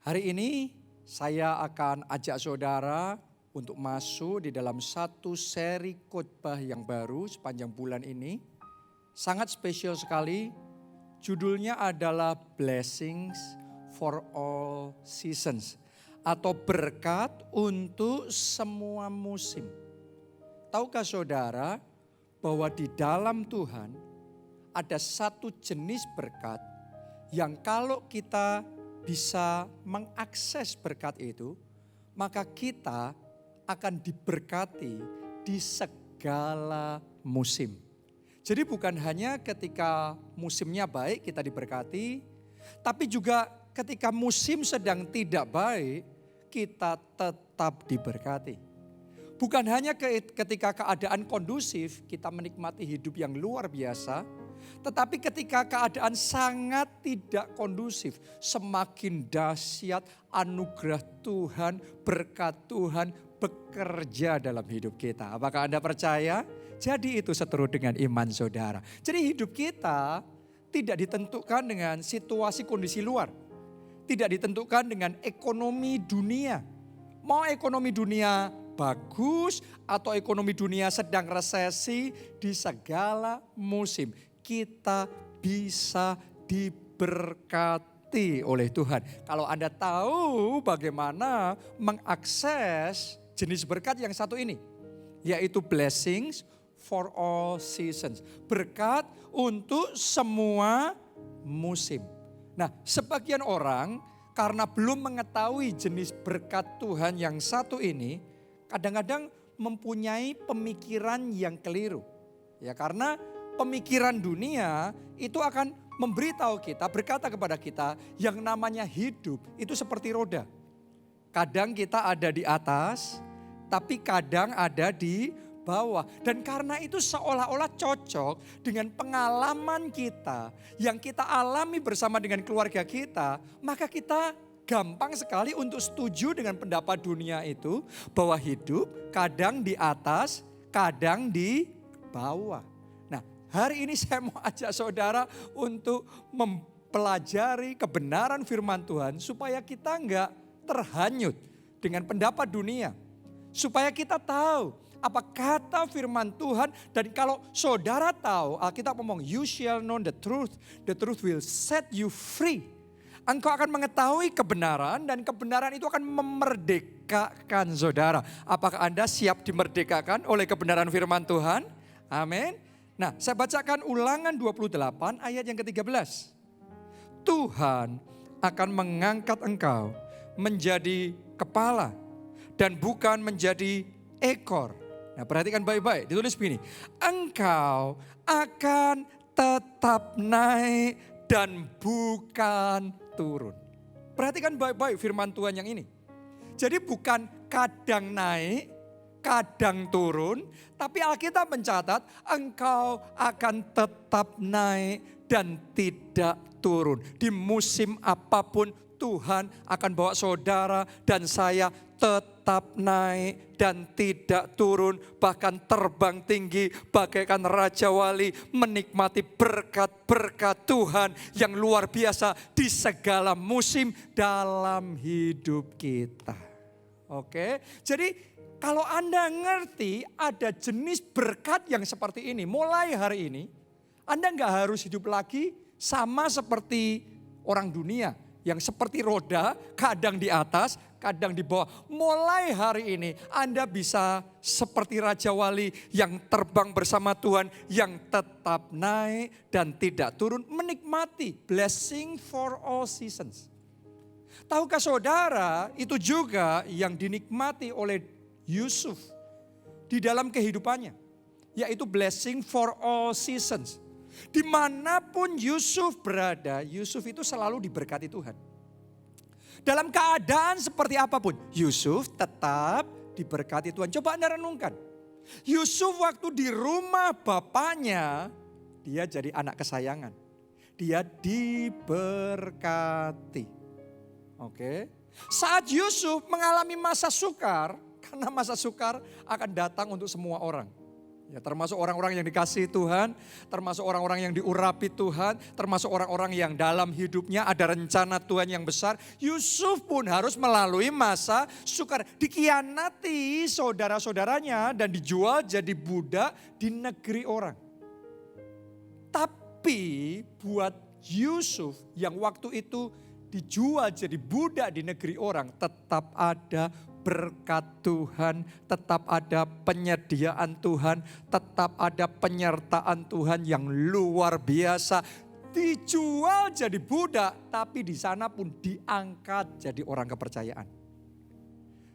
Hari ini saya akan ajak saudara untuk masuk di dalam satu seri khotbah yang baru sepanjang bulan ini. Sangat spesial sekali, judulnya adalah Blessings for All Seasons atau berkat untuk semua musim. Tahukah saudara bahwa di dalam Tuhan ada satu jenis berkat yang kalau kita bisa mengakses berkat itu, maka kita akan diberkati di segala musim. Jadi bukan hanya ketika musimnya baik kita diberkati, tapi juga ketika musim sedang tidak baik, kita tetap diberkati. Bukan hanya ketika keadaan kondusif kita menikmati hidup yang luar biasa, tetapi ketika keadaan sangat tidak kondusif, semakin dahsyat anugerah Tuhan, berkat Tuhan bekerja dalam hidup kita. Apakah Anda percaya? Jadi itu seturut dengan iman saudara. Jadi hidup kita tidak ditentukan dengan situasi kondisi luar. Tidak ditentukan dengan ekonomi dunia. Mau ekonomi dunia bagus atau ekonomi dunia sedang resesi, di segala musim kita bisa diberkati oleh Tuhan. Kalau Anda tahu bagaimana mengakses jenis berkat yang satu ini, yaitu blessings for all seasons. Berkat untuk semua musim. Nah, sebagian orang karena belum mengetahui jenis berkat Tuhan yang satu ini, kadang-kadang mempunyai pemikiran yang keliru. Ya, karena pemikiran dunia itu akan memberitahu kita, berkata kepada kita yang namanya hidup itu seperti roda. Kadang kita ada di atas, tapi kadang ada di bawah. Dan karena itu seolah-olah cocok dengan pengalaman kita yang kita alami bersama dengan keluarga kita, maka kita gampang sekali untuk setuju dengan pendapat dunia itu bahwa hidup kadang di atas, kadang di bawah. Nah, hari ini saya mau ajak saudara untuk mempelajari kebenaran firman Tuhan supaya kita enggak terhanyut dengan pendapat dunia. Supaya kita tahu apa kata firman Tuhan, dan kalau saudara tahu, Alkitab ngomong you shall know the truth will set you free. Engkau akan mengetahui kebenaran dan kebenaran itu akan memerdekakan saudara. Apakah Anda siap dimerdekakan oleh kebenaran firman Tuhan? Amin. Nah, saya bacakan Ulangan 28 ayat yang ke-13. Tuhan akan mengangkat engkau menjadi kepala dan bukan menjadi ekor. Nah, perhatikan baik-baik, ditulis begini. Engkau akan tetap naik dan bukan turun. Perhatikan baik-baik firman Tuhan yang ini. Jadi bukan kadang naik, kadang turun, tapi Alkitab mencatat engkau akan tetap naik dan tidak turun. Di musim apapun Tuhan akan bawa saudara dan saya tetap naik dan tidak turun, bahkan terbang tinggi bagaikan Raja Wali, menikmati berkat-berkat Tuhan yang luar biasa di segala musim dalam hidup kita. Oke, jadi kalau Anda ngerti ada jenis berkat yang seperti ini, mulai hari ini Anda nggak harus hidup lagi sama seperti orang dunia yang seperti roda, kadang di atas, kadang di bawah. Mulai hari ini Anda bisa seperti Raja Wali yang terbang bersama Tuhan, yang tetap naik dan tidak turun, menikmati blessing for all seasons. Tahukah saudara, itu juga yang dinikmati oleh Yusuf di dalam kehidupannya, yaitu blessing for all seasons. Dimanapun Yusuf berada, Yusuf itu selalu diberkati Tuhan. Dalam keadaan seperti apapun, Yusuf tetap diberkati Tuhan. Coba Anda renungkan. Yusuf waktu di rumah bapaknya, dia jadi anak kesayangan. Dia diberkati. Oke. Saat Yusuf mengalami masa sukar, karena masa sukar akan datang untuk semua orang. Ya, termasuk orang-orang yang dikasihi Tuhan, termasuk orang-orang yang diurapi Tuhan, termasuk orang-orang yang dalam hidupnya ada rencana Tuhan yang besar. Yusuf pun harus melalui masa sukar, dikhianati saudara-saudaranya dan dijual jadi budak di negeri orang. Tapi buat Yusuf yang waktu itu dijual jadi budak di negeri orang, tetap ada berkat Tuhan, tetap ada penyediaan Tuhan, tetap ada penyertaan Tuhan yang luar biasa. Dijual jadi budak, tapi di sana pun diangkat jadi orang kepercayaan.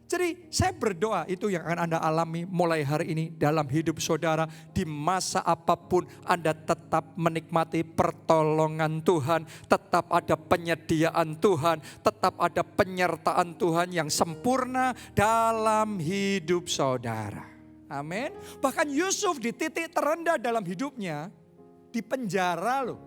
Jadi saya berdoa itu yang akan Anda alami mulai hari ini dalam hidup saudara. Di masa apapun Anda tetap menikmati pertolongan Tuhan. Tetap ada penyediaan Tuhan. Tetap ada penyertaan Tuhan yang sempurna dalam hidup saudara. Amin. Bahkan Yusuf di titik terendah dalam hidupnya di penjara loh.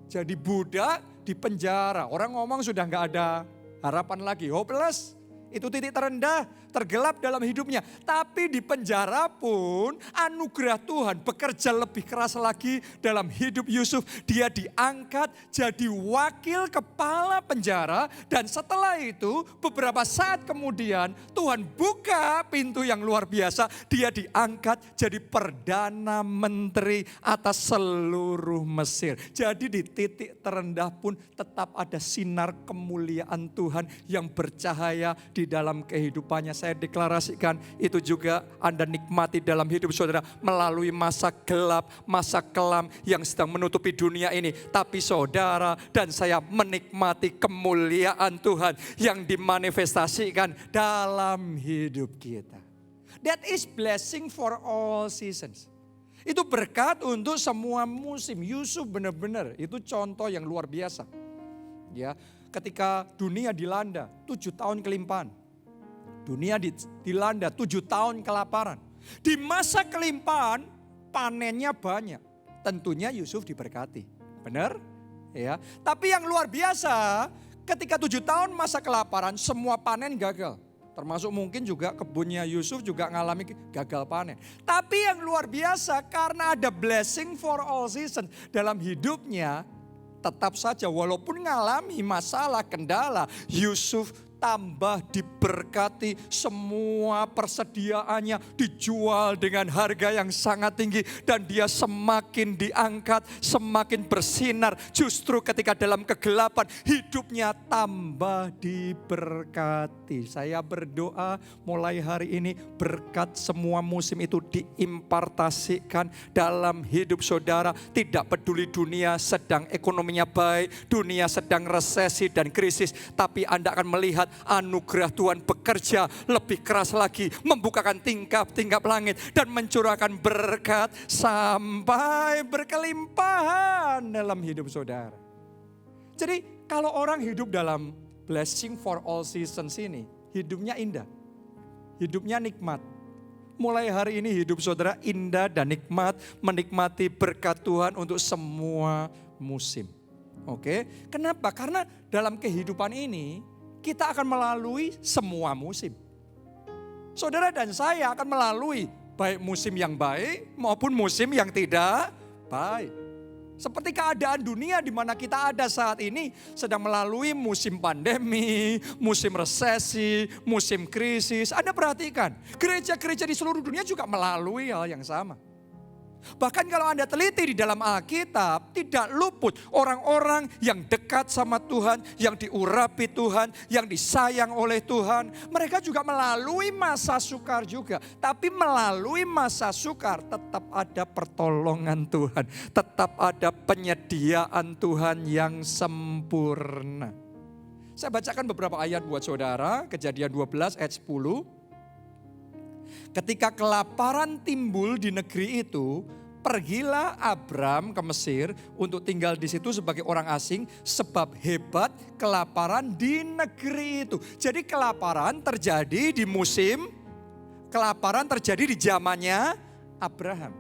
Jadi budak di penjara. Orang ngomong sudah gak ada harapan lagi, hopeless. Itu titik terendah, tergelap dalam hidupnya. Tapi di penjara pun anugerah Tuhan bekerja lebih keras lagi dalam hidup Yusuf. Dia diangkat jadi wakil kepala penjara. Dan setelah itu beberapa saat kemudian Tuhan buka pintu yang luar biasa. Dia diangkat jadi perdana menteri atas seluruh Mesir. Jadi di titik terendah pun tetap ada sinar kemuliaan Tuhan yang bercahaya di dalam kehidupannya. Saya deklarasikan itu juga Anda nikmati dalam hidup saudara melalui masa gelap, masa kelam yang sedang menutupi dunia ini. Tapi saudara dan saya menikmati kemuliaan Tuhan yang dimanifestasikan dalam hidup kita. That is blessing for all seasons. Itu berkat untuk semua musim. Yusuf benar-benar itu contoh yang luar biasa. Ya. Ketika dunia dilanda 7 tahun kelimpahan. Dunia dilanda 7 tahun kelaparan. Di masa kelimpahan panennya banyak. Tentunya Yusuf diberkati. Benar? Ya. Tapi yang luar biasa ketika 7 tahun masa kelaparan semua panen gagal. Termasuk mungkin juga kebunnya Yusuf juga mengalami gagal panen. Tapi yang luar biasa karena ada blessing for all seasons dalam hidupnya. Tetap saja walaupun mengalami masalah, kendala, Yusuf tambah diberkati, semua persediaannya dijual dengan harga yang sangat tinggi. Dan dia semakin diangkat, semakin bersinar. Justru ketika dalam kegelapan hidupnya tambah diberkati. Saya berdoa mulai hari ini berkat semua musim itu diimpartasikan dalam hidup saudara. Tidak peduli dunia sedang ekonominya baik, dunia sedang resesi dan krisis. Tapi Anda akan melihat anugerah Tuhan bekerja lebih keras lagi, membukakan tingkap-tingkap langit dan mencurahkan berkat sampai berkelimpahan dalam hidup saudara. Jadi kalau orang hidup dalam blessing for all seasons ini, hidupnya indah, hidupnya nikmat. Mulai hari ini hidup saudara indah dan nikmat, menikmati berkat Tuhan untuk semua musim. Oke, kenapa? Karena dalam kehidupan ini kita akan melalui semua musim. Saudara dan saya akan melalui baik musim yang baik maupun musim yang tidak baik. Seperti keadaan dunia di mana kita ada saat ini sedang melalui musim pandemi, musim resesi, musim krisis. Anda perhatikan, gereja-gereja di seluruh dunia juga melalui hal yang sama. Bahkan kalau Anda teliti di dalam Alkitab, tidak luput orang-orang yang dekat sama Tuhan, yang diurapi Tuhan, yang disayang oleh Tuhan. Mereka juga melalui masa sukar juga. Tapi melalui masa sukar tetap ada pertolongan Tuhan. Tetap ada penyediaan Tuhan yang sempurna. Saya bacakan beberapa ayat buat saudara, Kejadian 12 ayat 10. Ketika kelaparan timbul di negeri itu, pergilah Abram ke Mesir untuk tinggal di situ sebagai orang asing sebab hebat kelaparan di negeri itu. Jadi kelaparan terjadi di musim, kelaparan terjadi di zamannya Abraham.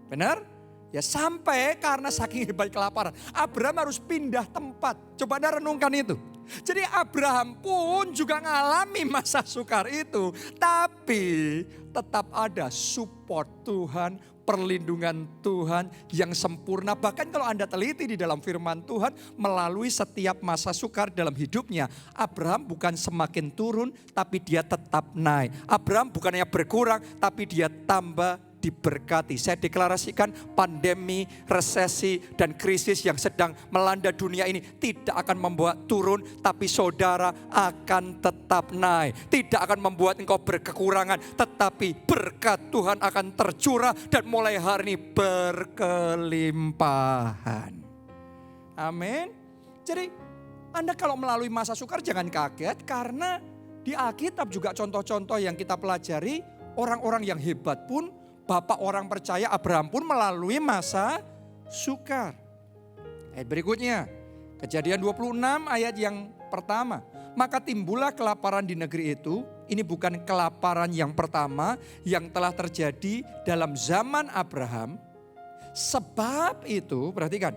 Benar? Ya sampai karena saking hebat kelaparan, Abraham harus pindah tempat. Coba Anda renungkan itu. Jadi Abraham pun juga mengalami masa sukar itu. Tapi tetap ada support Tuhan, perlindungan Tuhan yang sempurna. Bahkan kalau Anda teliti di dalam firman Tuhan, melalui setiap masa sukar dalam hidupnya, Abraham bukan semakin turun, tapi dia tetap naik. Abraham bukannya berkurang, tapi dia tambah diberkati. Saya deklarasikan pandemi, resesi, dan krisis yang sedang melanda dunia ini tidak akan membuat turun, tapi saudara akan tetap naik. Tidak akan membuat engkau berkekurangan, tetapi berkat Tuhan akan tercurah dan mulai hari ini berkelimpahan. Amin. Jadi Anda kalau melalui masa sukar jangan kaget, karena di Alkitab juga contoh-contoh yang kita pelajari, orang-orang yang hebat pun, bapak orang percaya Abraham pun melalui masa sukar. Ayat berikutnya, Kejadian 26 ayat yang pertama. Maka timbullah kelaparan di negeri itu. Ini bukan kelaparan yang pertama yang telah terjadi dalam zaman Abraham. Sebab itu, perhatikan,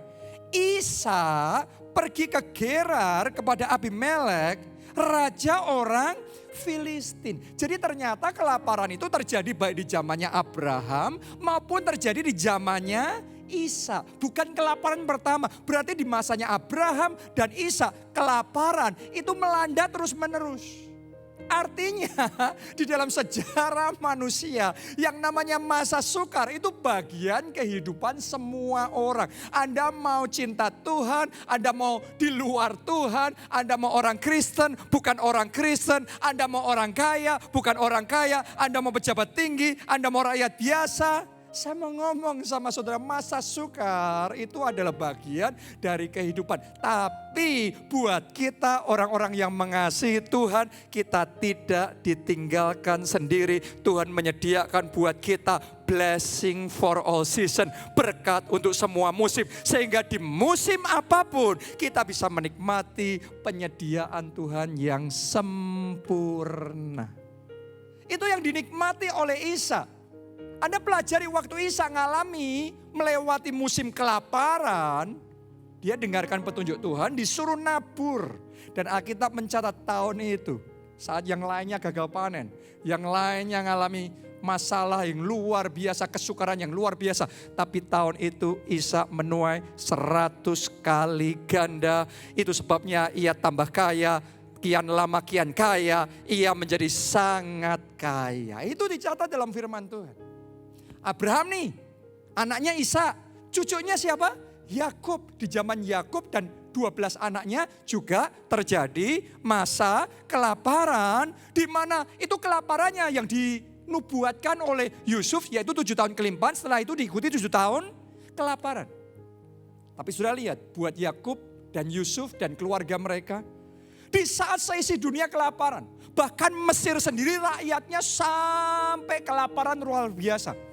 Ishak pergi ke Gerar kepada Abimelek, raja orang Filistin. Jadi ternyata kelaparan itu terjadi baik di zamannya Abraham maupun terjadi di zamannya Ishak. Bukan kelaparan pertama. Berarti di masanya Abraham dan Ishak kelaparan itu melanda terus menerus. Artinya di dalam sejarah manusia yang namanya masa sukar itu bagian kehidupan semua orang. Anda mau cinta Tuhan, Anda mau di luar Tuhan, Anda mau orang Kristen, bukan orang Kristen, Anda mau orang kaya, bukan orang kaya, Anda mau pejabat tinggi, Anda mau rakyat biasa. Saya mau ngomong sama saudara, masa sukar itu adalah bagian dari kehidupan. Tapi buat kita orang-orang yang mengasihi Tuhan, kita tidak ditinggalkan sendiri. Tuhan menyediakan buat kita blessing for all season, berkat untuk semua musim. Sehingga di musim apapun kita bisa menikmati penyediaan Tuhan yang sempurna. Itu yang dinikmati oleh Ishak. Anda pelajari waktu Ishak ngalami melewati musim kelaparan, dia dengarkan petunjuk Tuhan, disuruh nabur. Dan Alkitab mencatat tahun itu, saat yang lainnya gagal panen, yang lainnya ngalami masalah yang luar biasa, kesukaran yang luar biasa. Tapi tahun itu Ishak menuai 100 kali ganda. Itu sebabnya ia tambah kaya, kian lama kian kaya, ia menjadi sangat kaya. Itu dicatat dalam firman Tuhan. Abraham nih, anaknya Ishak, cucunya siapa? Yakub. Di zaman Yakub dan 12 anaknya juga terjadi masa kelaparan, di mana itu kelaparannya yang dinubuatkan oleh Yusuf, yaitu 7 tahun kelimpahan, setelah itu diikuti 7 tahun kelaparan. Tapi sudah lihat, buat Yakub dan Yusuf dan keluarga mereka, di saat seisi dunia kelaparan, bahkan Mesir sendiri rakyatnya sampai kelaparan luar biasa.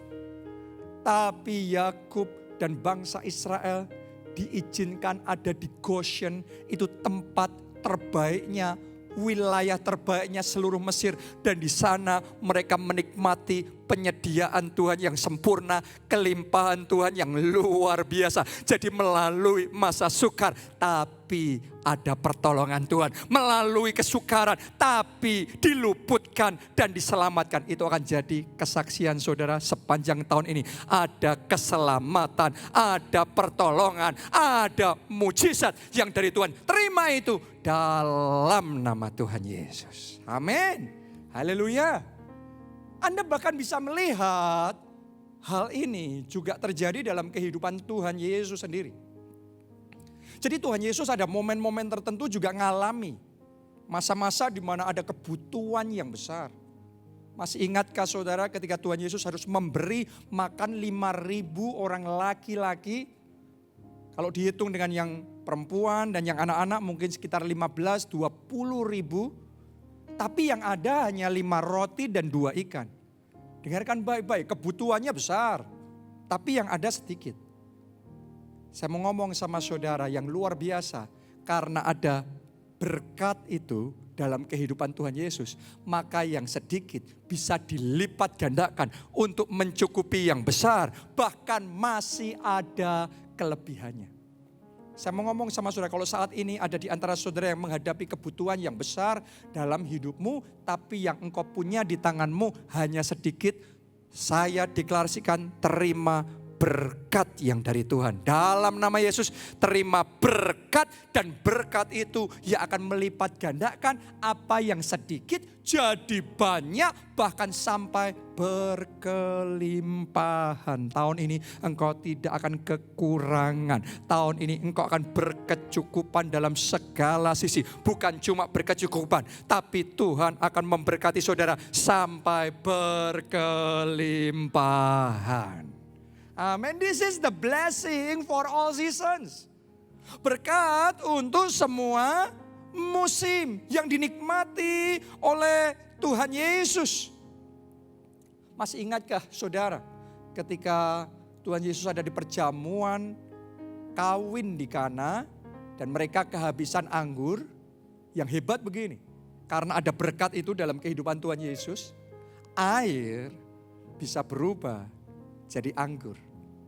Tapi Yakub dan bangsa Israel diizinkan ada di Goshen, itu tempat terbaiknya, wilayah terbaiknya seluruh Mesir. Dan di sana mereka menikmati penyediaan Tuhan yang sempurna, kelimpahan Tuhan yang luar biasa. Jadi melalui masa sukar, tapi ada pertolongan Tuhan. Melalui kesukaran, tapi diluputkan dan diselamatkan. Itu akan jadi kesaksian saudara sepanjang tahun ini. Ada keselamatan, ada pertolongan, ada mujizat yang dari Tuhan. Terima itu dalam nama Tuhan Yesus. Amin. Haleluya. Anda bahkan bisa melihat hal ini juga terjadi dalam kehidupan Tuhan Yesus sendiri. Jadi Tuhan Yesus ada momen-momen tertentu juga ngalami masa-masa di mana ada kebutuhan yang besar. Masih ingatkah saudara ketika Tuhan Yesus harus memberi makan 5.000 orang laki-laki? Kalau dihitung dengan yang perempuan dan yang anak-anak mungkin sekitar 15-20 ribu. Tapi yang ada hanya 5 roti dan 2 ikan. Dengarkan baik-baik, kebutuhannya besar. Tapi yang ada sedikit. Saya mau ngomong sama saudara yang luar biasa. Karena ada berkat itu dalam kehidupan Tuhan Yesus. Maka yang sedikit bisa dilipat gandakan untuk mencukupi yang besar. Bahkan masih ada kelebihannya. Saya mau ngomong sama saudara, kalau saat ini ada di antara saudara yang menghadapi kebutuhan yang besar dalam hidupmu, tapi yang engkau punya di tanganmu hanya sedikit, Saya deklarasikan terima berkat yang dari Tuhan. Dalam nama Yesus terima berkat, dan berkat itu yang akan melipat gandakan apa yang sedikit jadi banyak, bahkan sampai berkelimpahan. Tahun ini engkau tidak akan kekurangan. Tahun ini engkau akan berkecukupan dalam segala sisi. Bukan cuma berkecukupan, tapi Tuhan akan memberkati saudara sampai berkelimpahan. Amen. This is the blessing for all seasons. Berkat untuk semua musim yang dinikmati oleh Tuhan Yesus. Masih ingatkah saudara ketika Tuhan Yesus ada di perjamuan kawin di Kana dan mereka kehabisan anggur? Yang hebat begini, karena ada berkat itu dalam kehidupan Tuhan Yesus, air bisa berubah jadi anggur.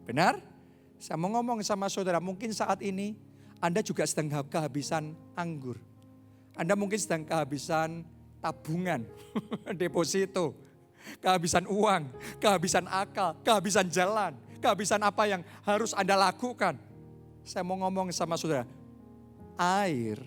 Benar? Saya mau ngomong sama saudara, mungkin saat ini Anda juga sedang kehabisan anggur. Anda mungkin sedang kehabisan tabungan, deposito, kehabisan uang, kehabisan akal, kehabisan jalan, kehabisan apa yang harus Anda lakukan. Saya mau ngomong sama saudara, air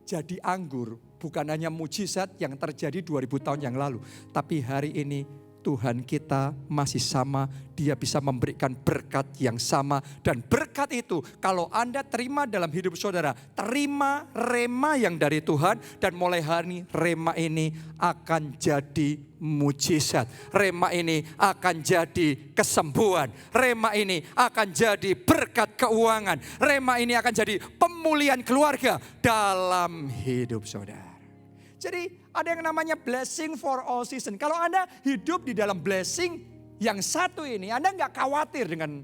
jadi anggur bukan hanya mujizat yang terjadi 2000 tahun yang lalu. Tapi hari ini Tuhan kita masih sama, Dia bisa memberikan berkat yang sama. Dan berkat itu kalau Anda terima dalam hidup saudara, terima rema yang dari Tuhan. Dan mulai hari ini rema ini akan jadi mujizat. Rema ini akan jadi kesembuhan. Rema ini akan jadi berkat keuangan. Rema ini akan jadi pemulihan keluarga dalam hidup saudara. Jadi ada yang namanya blessing for all season. Kalau Anda hidup di dalam blessing yang satu ini, Anda nggak khawatir dengan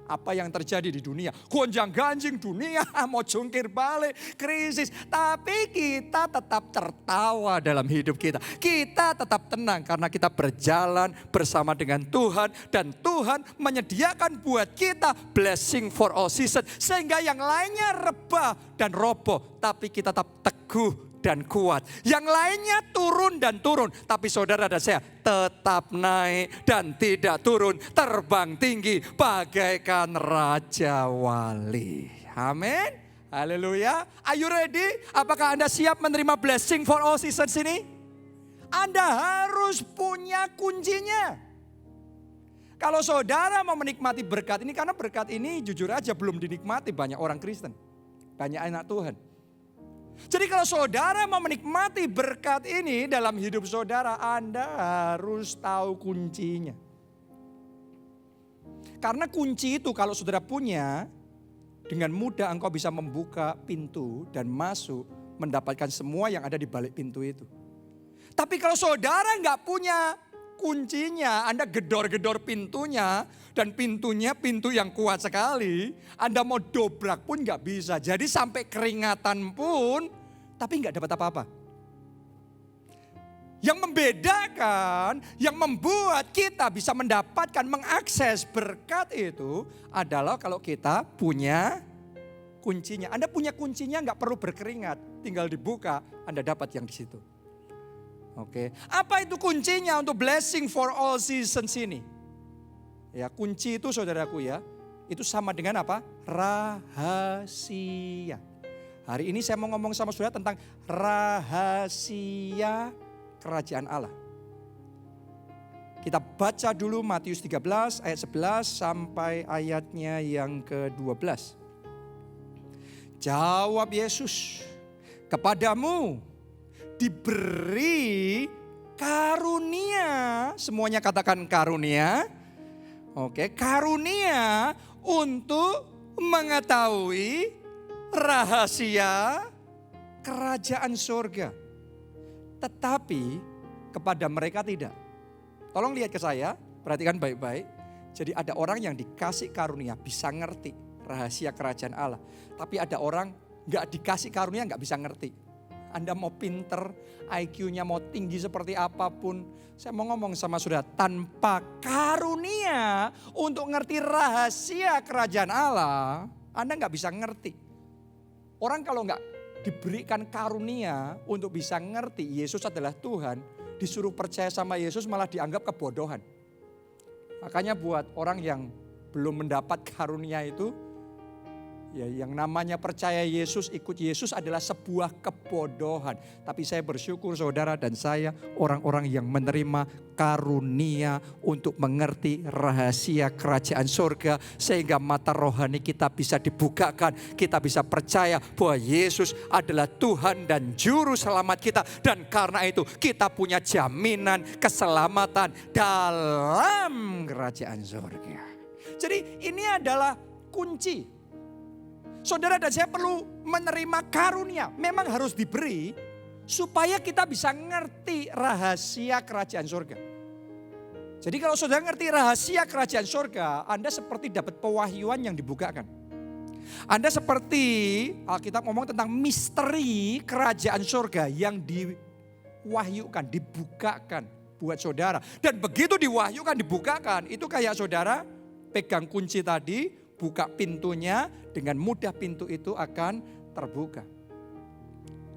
apa yang terjadi di dunia. Gonjang ganjing dunia, mau jungkir balik, krisis. Tapi kita tetap tertawa dalam hidup kita. Kita tetap tenang karena kita berjalan bersama dengan Tuhan. Dan Tuhan menyediakan buat kita blessing for all season. Sehingga yang lainnya rebah dan roboh. Tapi kita tetap teguh dan kuat. Yang lainnya turun dan turun. Tapi saudara dan saya tetap naik dan tidak turun. Terbang tinggi bagaikan Raja Wali. Amin. Haleluya. Are you ready? Apakah Anda siap menerima blessing for all seasons ini? Anda harus punya kuncinya. Kalau saudara mau menikmati berkat ini, karena berkat ini jujur aja belum dinikmati banyak orang Kristen. Banyak anak Tuhan. Jadi kalau saudara mau menikmati berkat ini dalam hidup saudara, Anda harus tahu kuncinya. Karena kunci itu kalau saudara punya, dengan mudah engkau bisa membuka pintu dan masuk mendapatkan semua yang ada di balik pintu itu. Tapi kalau saudara nggak punya kuncinya, Anda gedor-gedor pintunya, dan pintunya pintu yang kuat sekali, Anda mau dobrak pun nggak bisa. Jadi sampai keringatan pun, tapi nggak dapat apa-apa. Yang membedakan, yang membuat kita bisa mendapatkan, mengakses berkat itu adalah kalau kita punya kuncinya. Anda punya kuncinya, nggak perlu berkeringat, tinggal dibuka, Anda dapat yang di situ. Oke, apa itu kuncinya untuk blessing for all seasons ini? Ya, kunci itu saudaraku ya, itu sama dengan apa? Rahasia. Hari ini saya mau ngomong sama saudara tentang rahasia kerajaan Allah. Kita baca dulu Matius 13 ayat 11 sampai ayatnya yang ke-12. Jawab Yesus, kepadamu diberi karunia. Semuanya katakan karunia. Oke, karunia untuk mengetahui rahasia kerajaan surga. Tetapi kepada mereka tidak. Tolong lihat ke saya, perhatikan baik-baik. Jadi ada orang yang dikasih karunia bisa ngerti rahasia kerajaan Allah. Tapi ada orang gak dikasih karunia gak bisa ngerti. Anda mau pinter, IQ-nya mau tinggi seperti apapun. Saya mau ngomong sama saudara, tanpa karunia untuk ngerti rahasia kerajaan Allah, Anda gak bisa ngerti. Orang kalau gak diberikan karunia untuk bisa ngerti Yesus adalah Tuhan, disuruh percaya sama Yesus malah dianggap kebodohan. Makanya buat orang yang belum mendapat karunia itu, ya, yang namanya percaya Yesus, ikut Yesus adalah sebuah kebodohan. Tapi saya bersyukur saudara dan saya orang-orang yang menerima karunia untuk mengerti rahasia kerajaan surga. Sehingga mata rohani kita bisa dibukakan. Kita bisa percaya bahwa Yesus adalah Tuhan dan Juru Selamat kita. Dan karena itu kita punya jaminan keselamatan dalam kerajaan surga. Jadi ini adalah kunci. Saudara dan saya perlu menerima karunia. Memang harus diberi supaya kita bisa ngerti rahasia kerajaan surga. Jadi kalau saudara ngerti rahasia kerajaan surga, Anda seperti dapat pewahyuan yang dibukakan. Anda seperti Alkitab ngomong tentang misteri kerajaan surga yang diwahyukan, dibukakan buat saudara. Dan begitu diwahyukan, dibukakan, itu kayak saudara pegang kunci tadi, buka pintunya, dengan mudah pintu itu akan terbuka.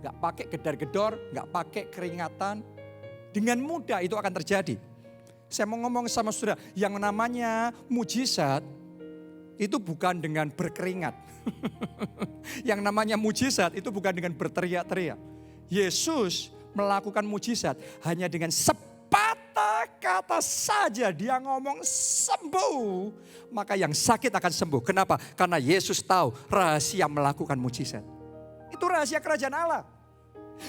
Gak pakai gedar-gedor, gak pakai keringatan. Dengan mudah itu akan terjadi. Saya mau ngomong sama saudara, yang namanya mujizat itu bukan dengan berkeringat. Yang namanya mujizat itu bukan dengan berteriak-teriak. Yesus melakukan mujizat hanya dengan sepatah kata saja dia ngomong sembuh. Maka yang sakit akan sembuh. Kenapa? Karena Yesus tahu rahasia melakukan mujizat. Itu rahasia kerajaan Allah.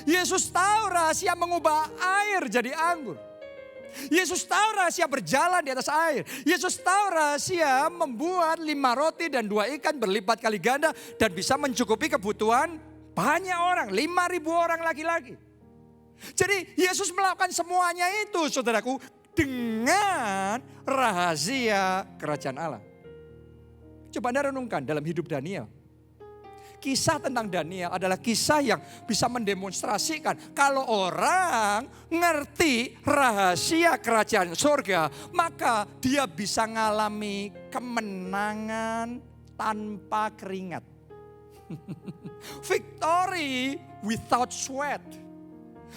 Yesus tahu rahasia mengubah air jadi anggur. Yesus tahu rahasia berjalan di atas air. Yesus tahu rahasia membuat 5 roti dan 2 ikan berlipat kali ganda. Dan bisa mencukupi kebutuhan banyak orang. 5.000 orang lagi-lagi. Jadi Yesus melakukan semuanya itu saudaraku dengan rahasia kerajaan Allah. Coba Anda renungkan dalam hidup Daniel. Kisah tentang Daniel adalah kisah yang bisa mendemonstrasikan kalau orang ngerti rahasia kerajaan surga, maka dia bisa mengalami kemenangan tanpa keringat. Victory without sweat.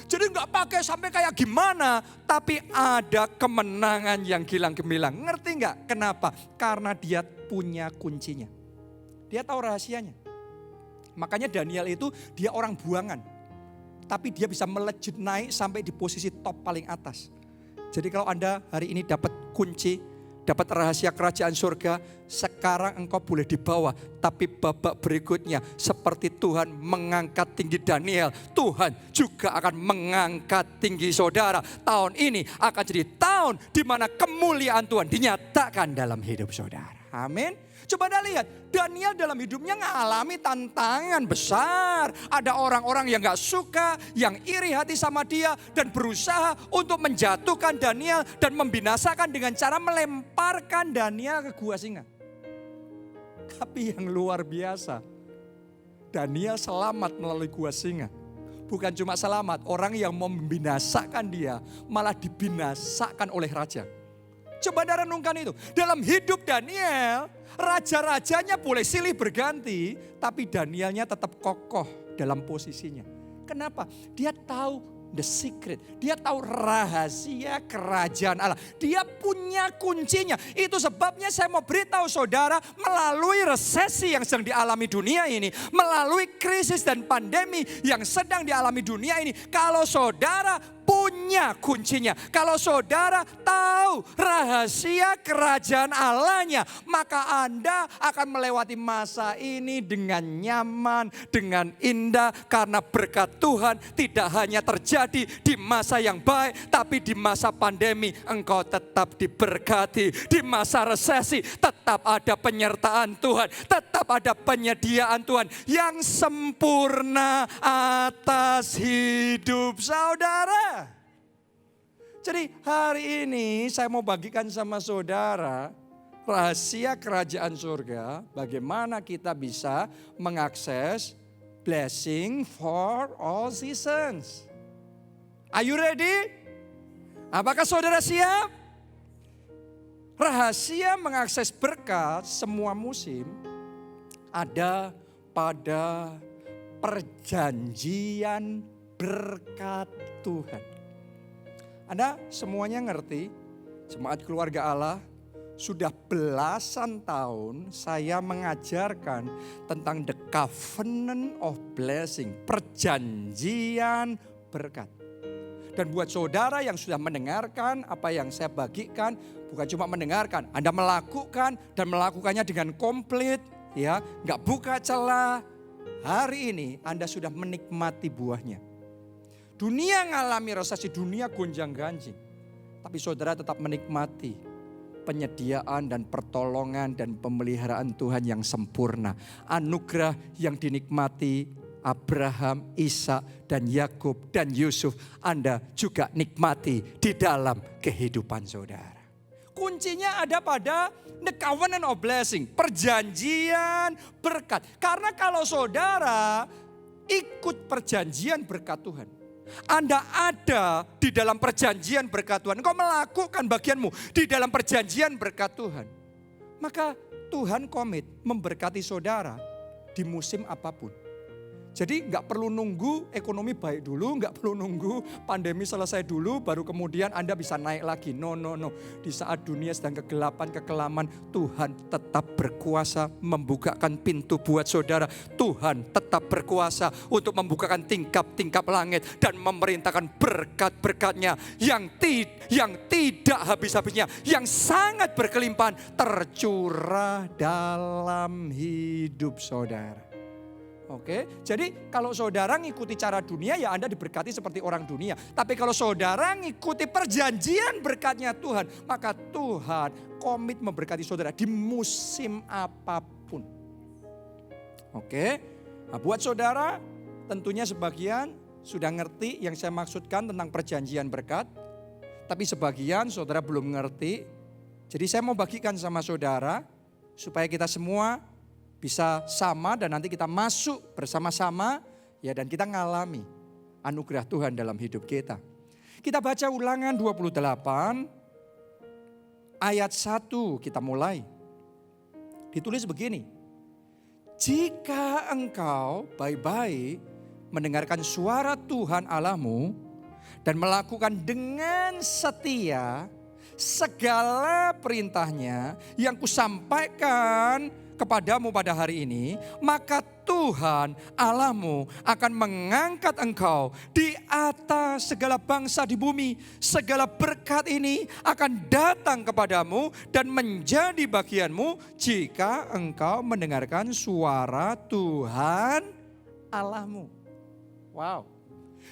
Jadi nggak pakai sampai kayak gimana, tapi ada kemenangan yang gilang gemilang. Ngerti nggak? Kenapa? Karena dia punya kuncinya. Dia tahu rahasianya. Makanya Daniel itu dia orang buangan. Tapi dia bisa melejit naik sampai di posisi top paling atas. Jadi kalau Anda hari ini dapat kunci, dapat rahasia kerajaan surga, sekarang engkau boleh dibawa. Tapi babak berikutnya seperti Tuhan mengangkat tinggi Daniel, Tuhan juga akan mengangkat tinggi saudara. Tahun ini akan jadi tahun di mana kemuliaan Tuhan dinyatakan dalam hidup saudara. Amin. Coba Anda lihat, Daniel dalam hidupnya mengalami tantangan besar. Ada orang-orang yang gak suka, yang iri hati sama dia. Dan berusaha untuk menjatuhkan Daniel dan membinasakan dengan cara melemparkan Daniel ke gua singa. Tapi yang luar biasa, Daniel selamat melalui gua singa. Bukan cuma selamat, orang yang mau membinasakan dia malah dibinasakan oleh raja. Coba Anda renungkan itu. Dalam hidup Daniel, raja-rajanya boleh silih berganti, tapi Danielnya tetap kokoh dalam posisinya. Kenapa? Dia tahu the secret. Dia tahu rahasia kerajaan Allah. Dia punya kuncinya. Itu sebabnya saya mau beritahu saudara, melalui resesi yang sedang dialami dunia ini, melalui krisis dan pandemi yang sedang dialami dunia ini, kalau saudara punya kuncinya, kalau saudara tahu rahasia kerajaan Allahnya, maka Anda akan melewati masa ini dengan nyaman, dengan indah, karena berkat Tuhan tidak hanya terjadi di masa yang baik, tapi di masa pandemi engkau tetap diberkati. Di masa resesi tetap ada penyertaan Tuhan, tetap ada penyediaan Tuhan yang sempurna atas hidup saudara. Jadi hari ini saya mau bagikan sama saudara rahasia kerajaan surga, bagaimana kita bisa mengakses blessing for all seasons. Are you ready? Apakah saudara siap? Rahasia mengakses berkat semua musim ada pada perjanjian berkat Tuhan. Anda semuanya ngerti, jemaat keluarga Allah, sudah belasan tahun saya mengajarkan tentang the covenant of blessing, perjanjian berkat. Dan buat saudara yang sudah mendengarkan apa yang saya bagikan, bukan cuma mendengarkan, Anda melakukan dan melakukannya dengan komplit, ya, nggak buka celah. Hari ini Anda sudah menikmati buahnya. Dunia ngalami resesi, dunia gonjang-ganjing, tapi saudara tetap menikmati penyediaan dan pertolongan dan pemeliharaan Tuhan yang sempurna. Anugerah yang dinikmati Abraham, Ishak, dan Yakub, dan Yusuf, Anda juga nikmati di dalam kehidupan saudara. Kuncinya ada pada the covenant of blessing, perjanjian berkat. Karena kalau saudara ikut perjanjian berkat Tuhan, Anda ada di dalam perjanjian berkat Tuhan, engkau melakukan bagianmu di dalam perjanjian berkat Tuhan, maka Tuhan komit memberkati saudara di musim apapun. Jadi nggak perlu nunggu ekonomi baik dulu, nggak perlu nunggu pandemi selesai dulu, baru kemudian Anda bisa naik lagi. No. Di saat dunia sedang kegelapan, kekelaman, Tuhan tetap berkuasa membukakan pintu buat saudara. Tuhan tetap berkuasa untuk membukakan tingkap-tingkap langit dan memerintahkan berkat-berkatnya yang tidak habis-habisnya, yang sangat berkelimpahan tercurah dalam hidup saudara. Oke, jadi kalau saudara ngikuti cara dunia, ya Anda diberkati seperti orang dunia. Tapi kalau saudara ngikuti perjanjian berkatnya Tuhan, maka Tuhan komit memberkati saudara di musim apapun. Oke, nah buat saudara tentunya sebagian sudah ngerti yang saya maksudkan tentang perjanjian berkat. Tapi sebagian saudara belum ngerti. Jadi saya mau bagikan sama saudara supaya kita semua bisa sama dan nanti kita masuk bersama-sama, ya, dan kita ngalami anugerah Tuhan dalam hidup kita. Kita baca Ulangan 28 ayat 1, kita mulai. Ditulis begini. Jika engkau baik-baik mendengarkan suara Tuhan Allahmu dan melakukan dengan setia segala perintahnya yang kusampaikan kepadamu pada hari ini, maka Tuhan Allahmu akan mengangkat engkau di atas segala bangsa di bumi. Segala berkat ini akan datang kepadamu dan menjadi bagianmu jika engkau mendengarkan suara Tuhan Allahmu. Wow.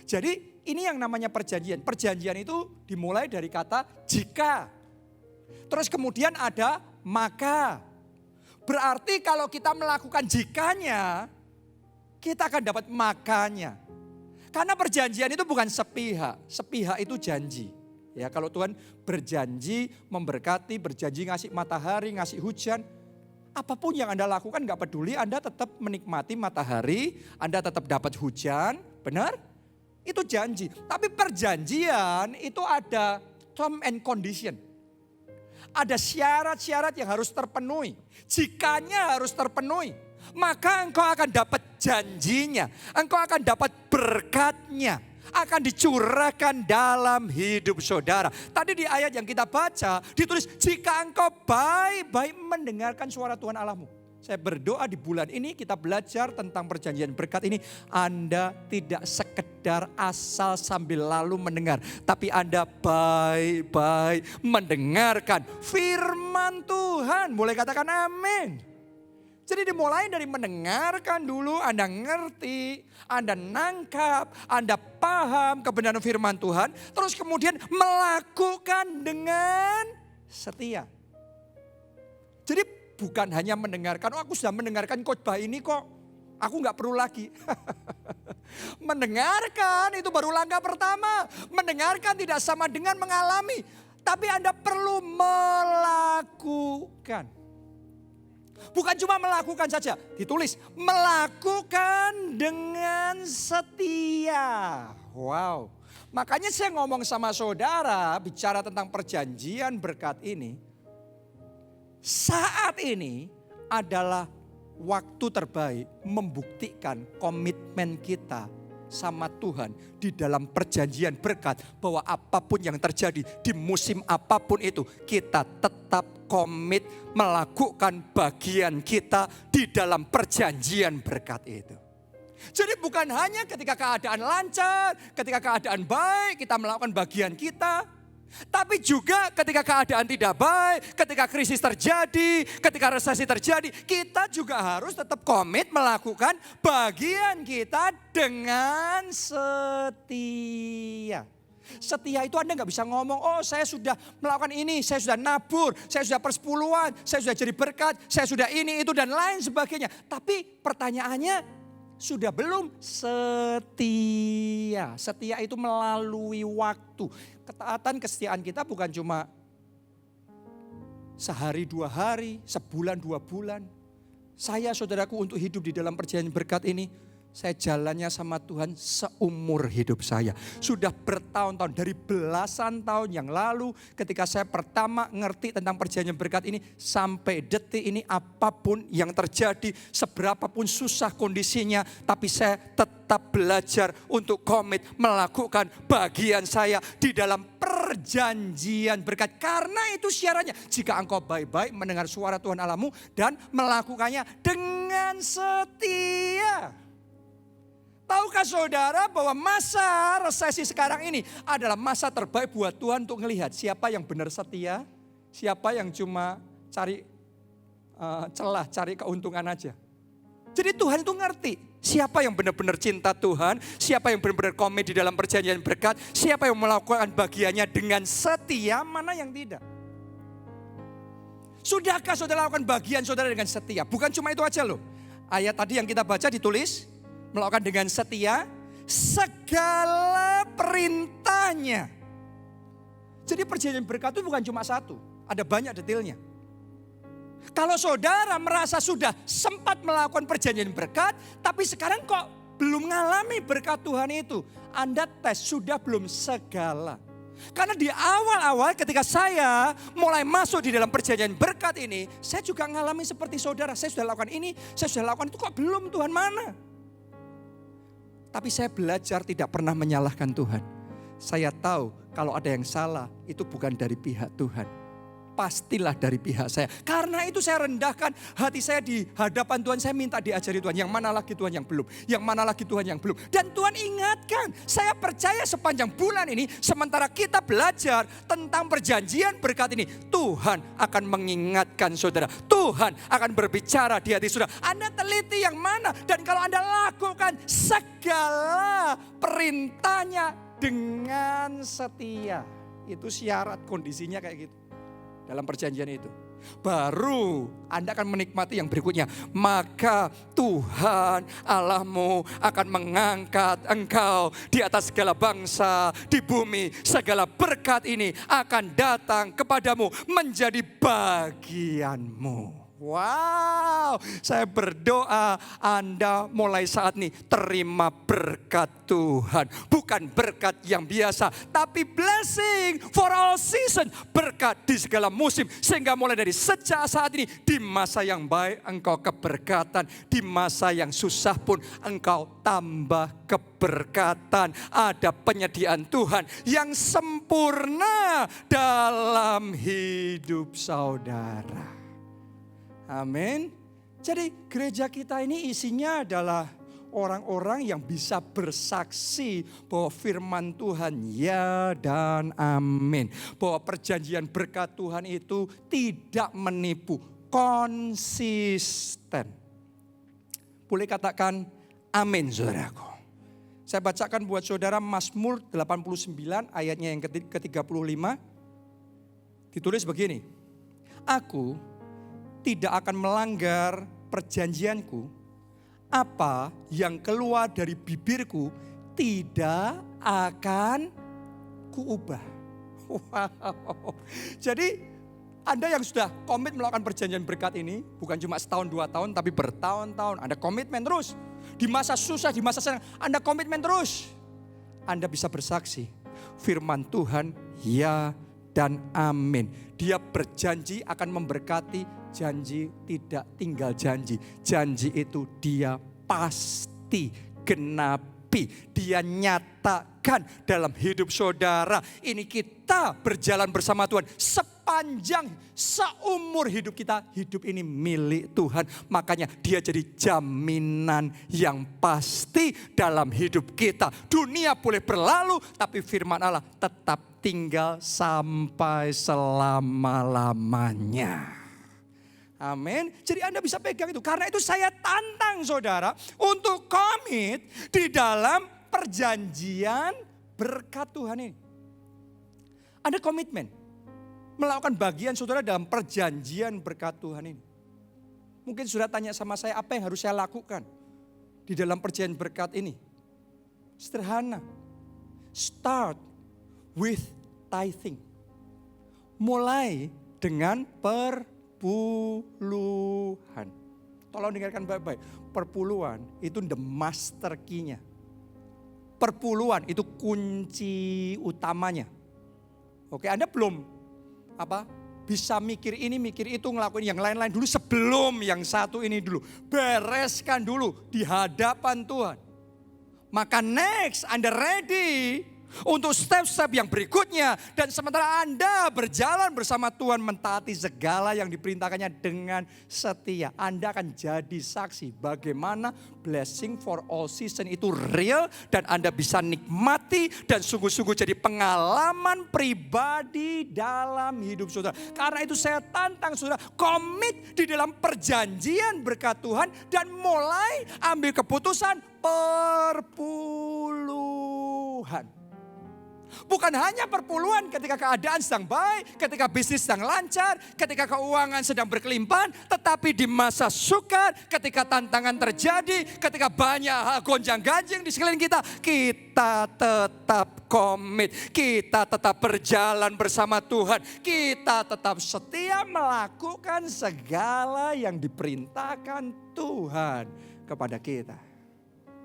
Jadi ini yang namanya perjanjian. Perjanjian itu dimulai dari kata jika. Terus kemudian ada maka. Berarti kalau kita melakukan jikanya, kita akan dapat makanya. Karena perjanjian itu bukan sepihak. Sepihak itu janji. Ya, kalau Tuhan berjanji memberkati, berjanji ngasih matahari, ngasih hujan, apapun yang Anda lakukan gak peduli, Anda tetap menikmati matahari, Anda tetap dapat hujan, benar? Itu janji. Tapi perjanjian itu ada term and condition. Ada syarat-syarat yang harus terpenuhi. Jikanya harus terpenuhi, maka engkau akan dapat janjinya. Engkau akan dapat berkatnya. Akan dicurahkan dalam hidup saudara. Tadi di ayat yang kita baca ditulis, jika engkau baik-baik mendengarkan suara Tuhan Allahmu. Saya berdoa di bulan ini kita belajar tentang perjanjian berkat ini. Anda tidak sekedar asal sambil lalu mendengar. Tapi Anda baik-baik mendengarkan firman Tuhan. Boleh katakan amin. Jadi dimulai dari mendengarkan dulu, Anda ngerti, Anda nangkap, Anda paham kebenaran firman Tuhan. Terus kemudian melakukan dengan setia. Jadi bukan hanya mendengarkan, oh aku sudah mendengarkan khotbah ini kok, aku gak perlu lagi. Mendengarkan itu baru langkah pertama. Mendengarkan tidak sama dengan mengalami. Tapi Anda perlu melakukan. Bukan cuma melakukan saja, ditulis melakukan dengan setia. Wow, makanya saya ngomong sama saudara bicara tentang perjanjian berkat ini. Saat ini adalah waktu terbaik membuktikan komitmen kita sama Tuhan di dalam perjanjian berkat bahwa apapun yang terjadi di musim apapun itu, kita tetap komit melakukan bagian kita di dalam perjanjian berkat itu. Jadi bukan hanya ketika keadaan lancar, ketika keadaan baik kita melakukan bagian kita, tapi juga ketika keadaan tidak baik, ketika krisis terjadi, ketika resesi terjadi, kita juga harus tetap komit melakukan bagian kita dengan setia. Setia itu Anda nggak bisa ngomong, oh saya sudah melakukan ini, saya sudah nabur, saya sudah persepuluhan, saya sudah jadi berkat, saya sudah ini, itu dan lain sebagainya. Tapi pertanyaannya, sudah belum setia? Setia itu melalui waktu. Ketaatan kesetiaan kita bukan cuma sehari 2 hari, sebulan 2 bulan. Saya saudaraku untuk hidup di dalam perjanjian berkat ini, saya jalannya sama Tuhan seumur hidup saya. Sudah bertahun-tahun, dari belasan tahun yang lalu ketika saya pertama ngerti tentang perjanjian berkat ini. Sampai detik ini apapun yang terjadi, seberapapun susah kondisinya. Tapi saya tetap belajar untuk komit melakukan bagian saya di dalam perjanjian berkat. Karena itu syaratnya, jika engkau baik-baik mendengar suara Tuhan Allahmu dan melakukannya dengan setia. Tahukah saudara bahwa masa resesi sekarang ini adalah masa terbaik buat Tuhan untuk melihat siapa yang benar setia, siapa yang cuma cari celah, cari keuntungan aja. Jadi Tuhan itu ngerti siapa yang benar-benar cinta Tuhan, siapa yang benar-benar komit di dalam perjanjian berkat, siapa yang melakukan bagiannya dengan setia, mana yang tidak. Sudahkah saudara lakukan bagian saudara dengan setia? Bukan cuma itu aja loh. Ayat tadi yang kita baca ditulis, melakukan dengan setia segala perintahnya. Jadi perjanjian berkat itu bukan cuma satu, ada banyak detailnya. Kalau saudara merasa sudah sempat melakukan perjanjian berkat, tapi sekarang kok belum mengalami berkat Tuhan itu, Anda tes sudah belum segala. Karena di awal-awal ketika saya mulai masuk di dalam perjanjian berkat ini, saya juga mengalami seperti saudara. Saya sudah lakukan ini, saya sudah lakukan itu, kok belum Tuhan mana? Tapi saya belajar tidak pernah menyalahkan Tuhan. Saya tahu kalau ada yang salah itu bukan dari pihak Tuhan. Pastilah dari pihak saya. Karena itu saya rendahkan hati saya di hadapan Tuhan. Saya minta diajari Tuhan, yang mana lagi Tuhan yang belum. Yang mana lagi Tuhan yang belum. Dan Tuhan ingatkan, saya percaya sepanjang bulan ini, sementara kita belajar tentang perjanjian berkat ini, Tuhan akan mengingatkan saudara. Tuhan akan berbicara di hati saudara. Anda teliti yang mana, dan kalau Anda lakukan segala perintahnya dengan setia. Itu syarat kondisinya kayak gitu. Dalam perjanjian itu, baru Anda akan menikmati yang berikutnya. Maka Tuhan Allahmu akan mengangkat engkau di atas segala bangsa di bumi. Segala berkat ini akan datang kepadamu menjadi bagianmu. Wow, saya berdoa Anda mulai saat ini terima berkat Tuhan. Bukan berkat yang biasa, tapi blessing for all season. Berkat di segala musim. Sehingga mulai dari sejak saat ini, di masa yang baik engkau keberkatan. Di masa yang susah pun engkau tambah keberkatan. Ada penyediaan Tuhan yang sempurna dalam hidup saudara. Amin. Jadi gereja kita ini isinya adalah orang-orang yang bisa bersaksi bahwa firman Tuhan ya dan amin. Bahwa perjanjian berkat Tuhan itu tidak menipu, konsisten. Boleh katakan amin saudaraku. Saya bacakan buat saudara Mazmur 89 ayatnya yang ke-35. Ditulis begini. Aku tidak akan melanggar perjanjianku, apa yang keluar dari bibirku tidak akan kuubah. Wow. Jadi Anda yang sudah komit melakukan perjanjian berkat ini, bukan cuma setahun 2 tahun, tapi bertahun-tahun. Anda komitmen terus. Di masa susah, di masa senang, Anda komitmen terus. Anda bisa bersaksi, firman Tuhan ya dan amin. Dia berjanji akan memberkati. Janji tidak tinggal janji. Janji itu dia pasti genapi. genapi, dia nyatakan dalam hidup saudara. Ini kita berjalan bersama Tuhan sepanjang seumur hidup kita. Hidup ini milik Tuhan, makanya dia jadi jaminan yang pasti dalam hidup kita. Dunia boleh berlalu, tapi firman Allah tetap tinggal sampai selama-lamanya. Amin. Jadi Anda bisa pegang itu. Karena itu saya tantang saudara untuk komit di dalam perjanjian berkat Tuhan ini. Ada komitmen melakukan bagian saudara dalam perjanjian berkat Tuhan ini. Mungkin saudara tanya sama saya, apa yang harus saya lakukan di dalam perjanjian berkat ini? Sederhana. Start with tithing. Mulai dengan perpuluhan. Tolong dengarkan baik-baik. Perpuluhan itu the master key-nya. Perpuluhan itu kunci utamanya. Oke, Anda belum bisa mikir ini, mikir itu, ngelakuin yang lain-lain dulu sebelum yang satu ini dulu. Bereskan dulu di hadapan Tuhan. Maka next Anda ready untuk step-step yang berikutnya. Dan sementara Anda berjalan bersama Tuhan mentaati segala yang diperintahkannya dengan setia. Anda akan jadi saksi bagaimana blessing for all season itu real. Dan Anda bisa nikmati dan sungguh-sungguh jadi pengalaman pribadi dalam hidup saudara. Karena itu saya tantang saudara, komit di dalam perjanjian berkat Tuhan. Dan mulai ambil keputusan perpuluhan. Bukan hanya perpuluhan ketika keadaan sedang baik, ketika bisnis sedang lancar, ketika keuangan sedang berkelimpahan. Tetapi di masa sukar, ketika tantangan terjadi, ketika banyak gonjang-ganjing di sekeliling kita, kita tetap komit. Kita tetap berjalan bersama Tuhan. Kita tetap setia melakukan segala yang diperintahkan Tuhan kepada kita.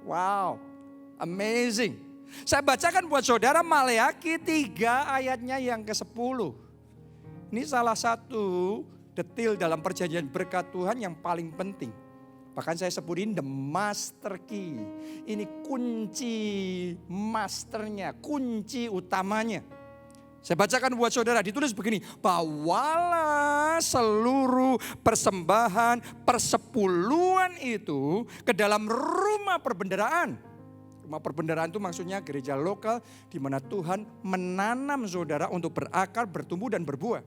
Wow, amazing. Saya bacakan buat saudara Maleakhi 3 ayatnya yang ke-10. Ini salah satu detail dalam perjanjian berkat Tuhan yang paling penting. Bahkan saya sebutin the master key. Ini kunci masternya, kunci utamanya. Saya bacakan buat saudara, ditulis begini. Bawalah seluruh persembahan persepuluhan itu ke dalam rumah perbendaharaan. Rumah perbendaharaan itu maksudnya gereja lokal di mana Tuhan menanam saudara untuk berakar, bertumbuh dan berbuah.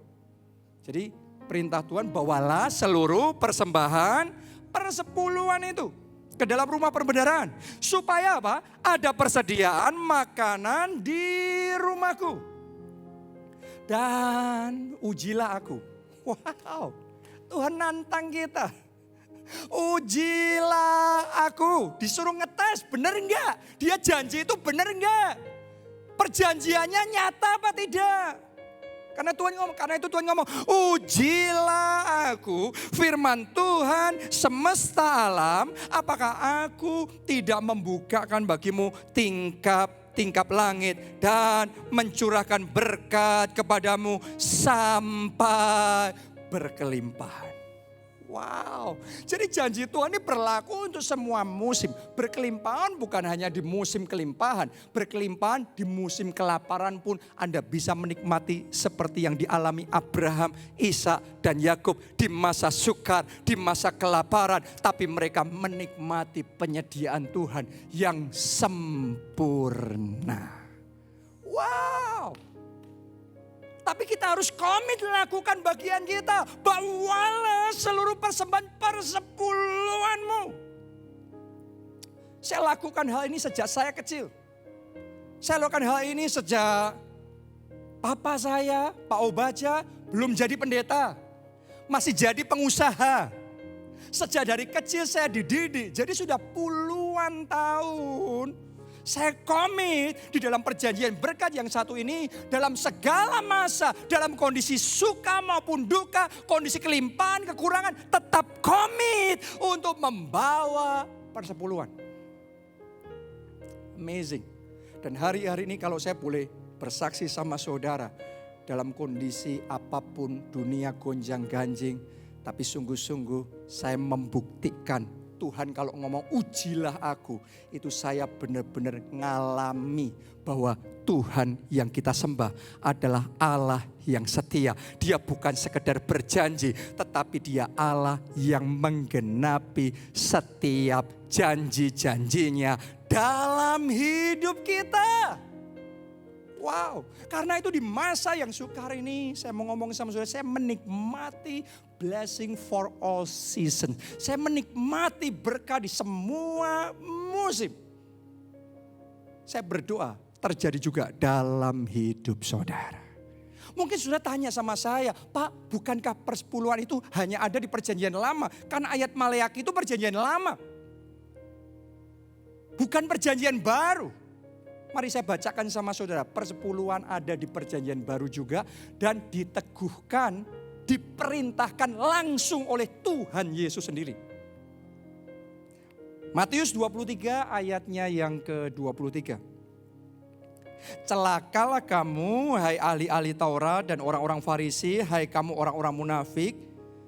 Jadi perintah Tuhan, bawalah seluruh persembahan persepuluhan itu ke dalam rumah perbendaharaan. Supaya apa? Ada persediaan makanan di rumahku. Dan ujilah aku. Wow, Tuhan nantang kita. Ujilah aku, disuruh ngetes, benar enggak? Dia janji itu benar enggak? Perjanjiannya nyata apa tidak? Karena itu Tuhan ngomong, ujilah aku, firman Tuhan semesta alam, apakah aku tidak membukakan bagimu tingkap langit dan mencurahkan berkat kepadamu sampai berkelimpahan. Wow, jadi janji Tuhan ini berlaku untuk semua musim. Berkelimpahan bukan hanya di musim kelimpahan. Berkelimpahan di musim kelaparan pun Anda bisa menikmati seperti yang dialami Abraham, Ishak dan Yakub. Di masa sukar, di masa kelaparan. Tapi mereka menikmati penyediaan Tuhan yang sempurna. Wow. Tapi kita harus komit lakukan bagian kita. Bawalah seluruh persembahan persepuluhanmu. Saya lakukan hal ini sejak saya kecil. Saya lakukan hal ini sejak papa saya, Pak Obaja, belum jadi pendeta. Masih jadi pengusaha. Sejak dari kecil saya dididik. Jadi sudah puluhan tahun. Saya komit di dalam perjanjian berkat yang satu ini dalam segala masa, dalam kondisi suka maupun duka, kondisi kelimpahan, kekurangan, tetap komit untuk membawa persepuluhan. Amazing. Dan hari-hari ini kalau saya boleh bersaksi sama saudara, dalam kondisi apapun dunia gonjang ganjing, tapi sungguh-sungguh saya membuktikan Tuhan kalau ngomong ujilah aku, itu saya benar-benar ngalami bahwa Tuhan yang kita sembah adalah Allah yang setia. Dia bukan sekedar berjanji, tetapi dia Allah yang menggenapi setiap janji-janjinya dalam hidup kita. Wow, karena itu di masa yang sukar ini saya mau ngomong sama saudara, saya menikmati blessing for all season. Saya menikmati berkah di semua musim. Saya berdoa terjadi juga dalam hidup saudara. Mungkin sudah tanya sama saya, Pak, bukankah persepuluhan itu hanya ada di perjanjian lama? Kan ayat Maleakhi itu perjanjian lama. Bukan perjanjian baru. Mari saya bacakan sama saudara, persepuluhan ada di perjanjian baru juga dan diteguhkan, diperintahkan langsung oleh Tuhan Yesus sendiri. Matius 23 ayatnya yang ke-23. Celakalah kamu, hai ahli-ahli Taurat dan orang-orang Farisi, hai kamu orang-orang munafik,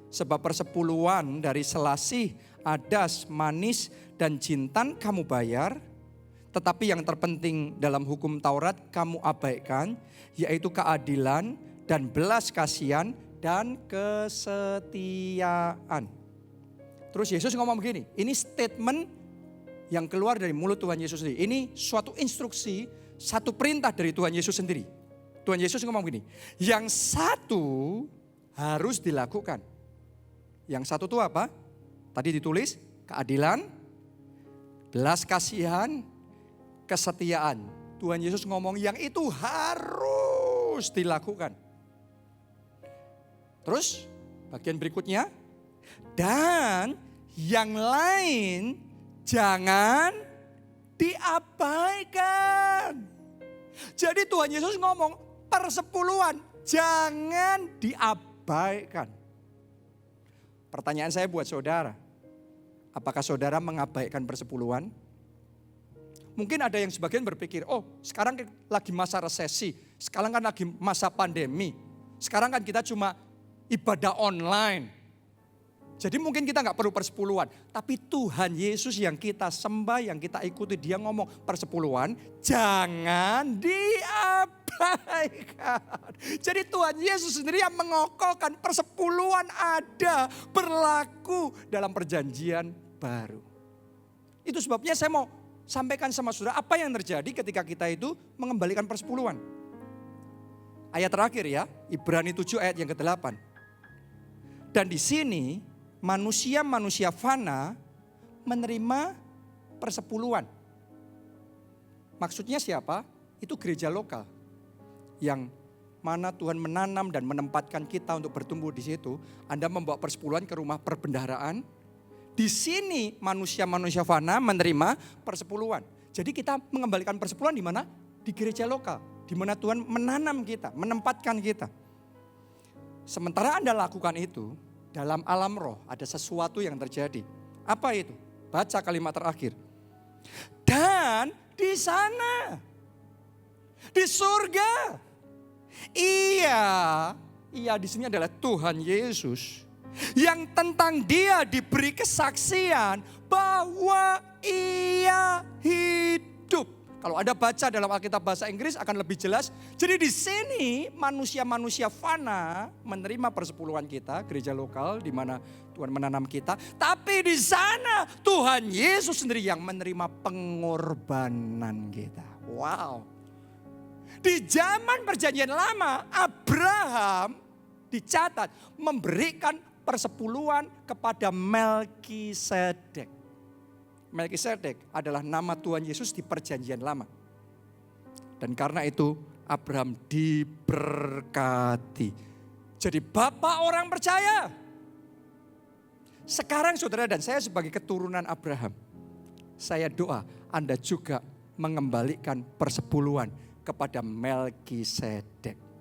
sebab persepuluhan dari selasih, adas, manis, dan jintan kamu bayar. Tetapi yang terpenting dalam hukum Taurat kamu abaikan, yaitu keadilan dan belas kasihan dan kesetiaan. Terus Yesus ngomong begini, ini statement yang keluar dari mulut Tuhan Yesus sendiri. Ini suatu instruksi, satu perintah dari Tuhan Yesus sendiri. Tuhan Yesus ngomong begini, yang satu harus dilakukan. Yang satu itu apa? Tadi ditulis keadilan, belas kasihan, kesetiaan. Tuhan Yesus ngomong yang itu harus dilakukan. Terus bagian berikutnya, dan yang lain jangan diabaikan. Jadi Tuhan Yesus ngomong persepuluhan jangan diabaikan. Pertanyaan saya buat saudara, apakah saudara mengabaikan persepuluhan? Mungkin ada yang sebagian berpikir, oh sekarang lagi masa resesi, sekarang kan lagi masa pandemi, sekarang kan kita cuma ibadah online. Jadi mungkin kita gak perlu persepuluhan, tapi Tuhan Yesus yang kita sembah, yang kita ikuti, dia ngomong persepuluhan jangan diabaikan. Jadi Tuhan Yesus sendiri yang mengokohkan persepuluhan ada, berlaku dalam perjanjian baru. Itu sebabnya saya mau sampaikan sama saudara apa yang terjadi ketika kita itu mengembalikan persepuluhan. Ayat terakhir ya, Ibrani 7 ayat yang ke-8. Dan di sini manusia-manusia fana menerima persepuluhan. Maksudnya siapa? Itu gereja lokal. Yang mana Tuhan menanam dan menempatkan kita untuk bertumbuh di situ. Anda membawa persepuluhan ke rumah perbendaharaan. Di sini manusia-manusia fana menerima persepuluhan. Jadi kita mengembalikan persepuluhan di mana? Di gereja lokal. Di mana Tuhan menanam kita, menempatkan kita. Sementara Anda lakukan itu, dalam alam roh ada sesuatu yang terjadi. Apa itu? Baca kalimat terakhir. Dan di sana, di surga, Ia di sini adalah Tuhan Yesus. Yang tentang dia diberi kesaksian bahwa ia hidup. Kalau Anda baca dalam Alkitab bahasa Inggris akan lebih jelas. Jadi di sini manusia-manusia fana menerima persepuluhan kita, gereja lokal di mana Tuhan menanam kita. Tapi di sana Tuhan Yesus sendiri yang menerima pengorbanan kita. Wow. Di zaman perjanjian lama Abraham dicatat memberikan persepuluhan kepada Melkisedek. Melkisedek adalah nama Tuhan Yesus di perjanjian lama. Dan karena itu Abraham diberkati. Jadi bapak orang percaya. Sekarang saudara dan saya sebagai keturunan Abraham, saya doa Anda juga mengembalikan persepuluhan kepada Melkisedek.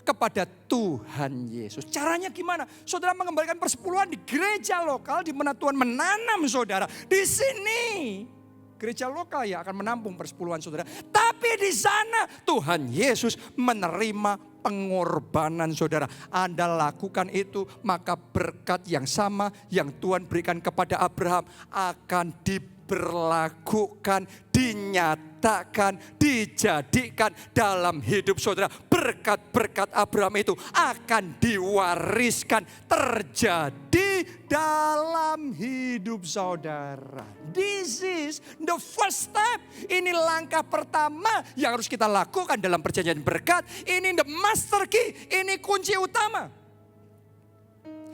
Kepada Tuhan Yesus. Caranya gimana? Saudara mengembalikan persepuluhan di gereja lokal di mana Tuhan menanam saudara. Di sini gereja lokal yang akan menampung persepuluhan saudara. Tapi di sana Tuhan Yesus menerima pengorbanan saudara. Anda lakukan itu, maka berkat yang sama yang Tuhan berikan kepada Abraham akan diberlakukan, dinyatakan, dijadikan dalam hidup saudara. Berkat-berkat Abraham itu akan diwariskan, terjadi dalam hidup saudara. This is the first step. Ini langkah pertama yang harus kita lakukan dalam perjanjian berkat. Ini the master key, ini kunci utama.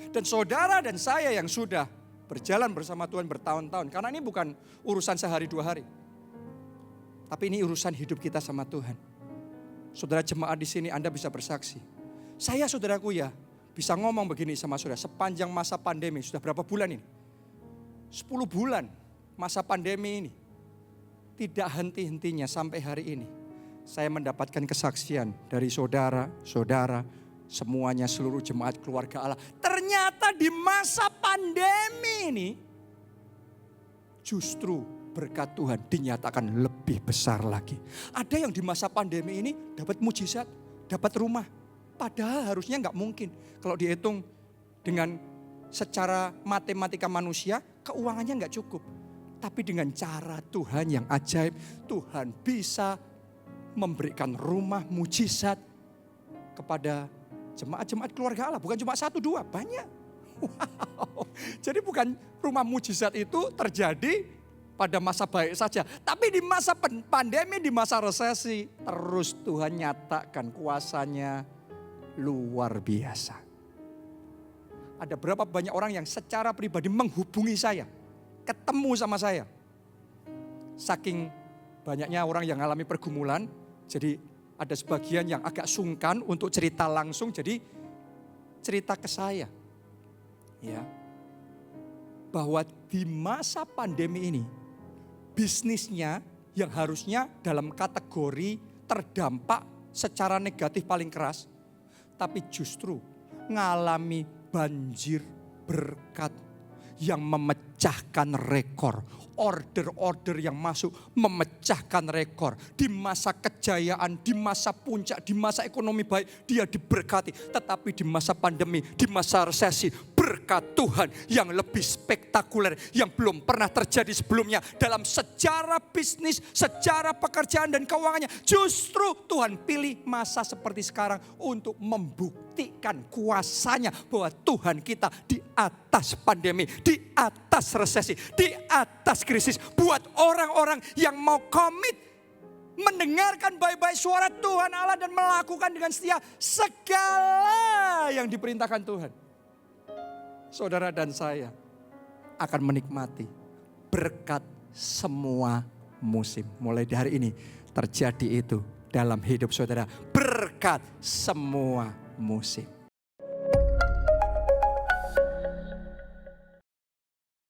Dan saudara dan saya yang sudah berjalan bersama Tuhan bertahun-tahun. Karena ini bukan urusan sehari dua hari. Tapi ini urusan hidup kita sama Tuhan. Saudara jemaat di sini Anda bisa bersaksi. Saya saudaraku ya bisa ngomong begini sama saudara. Sepanjang masa pandemi, sudah berapa bulan ini? 10 bulan masa pandemi ini. Tidak henti-hentinya sampai hari ini. Saya mendapatkan kesaksian dari saudara-saudara. Semuanya seluruh jemaat keluarga Allah. Ternyata di masa pandemi ini justru berkat Tuhan dinyatakan lebih besar lagi. Ada yang di masa pandemi ini dapat mujizat, dapat rumah. Padahal harusnya nggak mungkin. Kalau dihitung dengan secara matematika manusia, keuangannya nggak cukup. Tapi dengan cara Tuhan yang ajaib, Tuhan bisa memberikan rumah mujizat kepada jemaat-jemaat keluarga Allah. Bukan cuma 1, 2, banyak. Wow. Jadi bukan rumah mujizat itu terjadi pada masa baik saja. Tapi di masa pandemi, di masa resesi, terus Tuhan nyatakan kuasanya luar biasa. Ada berapa banyak orang yang secara pribadi menghubungi saya, ketemu sama saya. Saking banyaknya orang yang mengalami pergumulan, jadi ada sebagian yang agak sungkan untuk cerita langsung, jadi cerita ke saya. Ya, bahwa di masa pandemi ini, bisnisnya yang harusnya dalam kategori terdampak secara negatif paling keras, tapi justru mengalami banjir berkat yang memecahkan rekor. Order-order yang masuk memecahkan rekor. Di masa kejayaan, di masa puncak, di masa ekonomi baik, dia diberkati. Tetapi di masa pandemi, di masa resesi, berkat Tuhan yang lebih spektakuler, yang belum pernah terjadi sebelumnya dalam sejarah bisnis, sejarah pekerjaan dan keuangannya. Justru Tuhan pilih masa seperti sekarang untuk membuktikan kuasanya bahwa Tuhan kita di atas pandemi, di atas resesi, di atas krisis. Buat orang-orang yang mau komit mendengarkan baik-baik suara Tuhan Allah dan melakukan dengan setia segala yang diperintahkan Tuhan. Saudara dan saya akan menikmati berkat semua musim. Mulai dari ini terjadi itu dalam hidup saudara. Berkat semua musim.